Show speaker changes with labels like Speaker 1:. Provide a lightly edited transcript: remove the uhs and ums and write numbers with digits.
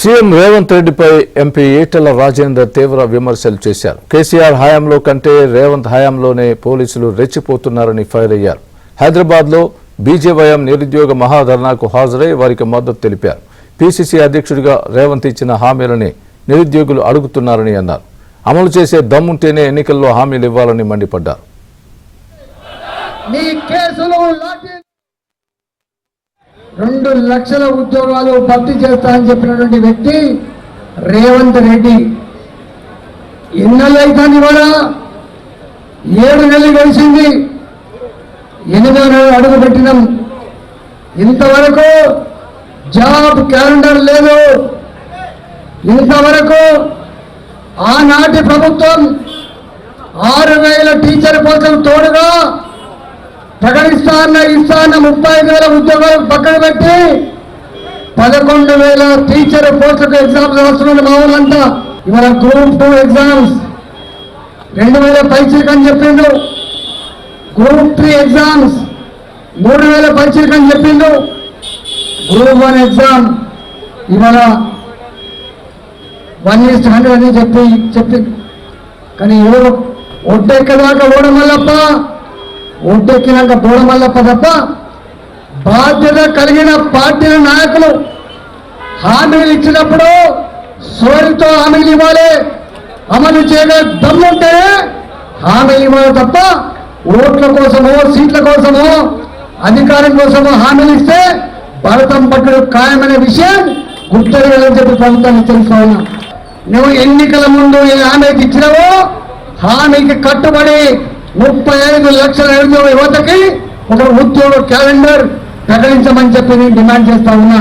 Speaker 1: CM Revanth రెడ్డిపై MP Etela Rajender తీవ్ర విమర్శలు చేశారు. కేసీఆర్ హయాంలో కంటే రేవంత్ హయాంలోనే పోలీసులు రెచ్చిపోతున్నారని ఫైర్ అయ్యారు. హైదరాబాద్లో బీజేవైఎం నిరుద్యోగ మహాధర్నాకు హాజరై వారికి మద్దతు తెలిపారు. పీసీసీ అధ్యక్షుడిగా రేవంత్ ఇచ్చిన హామీలని నిరుద్యోగులు అడుగుతున్నారని అన్నారు. అమలు చేసే దమ్ముంటేనే ఎన్నికల్లో హామీలు ఇవ్వాలని మండిపడ్డారు.
Speaker 2: 2 లక్షల ఉద్యోగాలు భర్తీ చేస్తానని చెప్పినటువంటి వ్యక్తి రేవంత్ రెడ్డి. ఎన్నెలైతుంది కూడా 7 నెలలు గడిచింది. 8వ నెల అడుగు పెట్టినాం. ఇంతవరకు జాబ్ క్యాలెండర్ లేదు. ఇంతవరకు ఆనాటి ప్రభుత్వం 6,000 టీచర్ పోస్టులు తోడుగా ప్రకటిస్తాన్న 35,000 ఉద్యోగాలు పక్కన పెట్టి 11,000 టీచర్ పోస్టులకు ఎగ్జామ్స్ రాస్తున్న మామూలంతా. ఇవాళ గ్రూప్ 2 ఎగ్జామ్స్ 2,000 పైచీలకు అని చెప్పిండు. గ్రూప్ 3 ఎగ్జామ్స్ 3,000 పైచీలకు అని చెప్పిండు. గ్రూప్ 1 ఎగ్జామ్ ఇవాళ 1:100 అని చెప్పి కానీ ఎవరు ఒడ్డెక్కదాకా ఒడ్డెక్కినాక బోడమల్లప్ప తప్ప బాధ్యత కలిగిన పార్టీల నాయకులు హామీలు ఇచ్చినప్పుడు సోరితో హామీలు ఇవ్వాలి. అమలు చేయగా దమ్ముంటే హామీలు ఇవ్వాలి తప్ప ఓట్ల కోసమో సీట్ల కోసమో అధికారం కోసమో హామీలు ఇస్తే భారతం పట్టుడు ఖాయమనే విషయం గుర్తెరగాలని చెప్పి ప్రభుత్వాన్ని తెలుసుకోవాలి. నువ్వు ఎన్నికల ముందు ఏ హామీకి ఇచ్చినావో హామీకి కట్టుబడి 35 లక్షల నిరుద్యోగ యువతకి ఒక ఉద్యోగ క్యాలెండర్ ప్రకటించమని చెప్పి నేను డిమాండ్ చేస్తా ఉన్నా.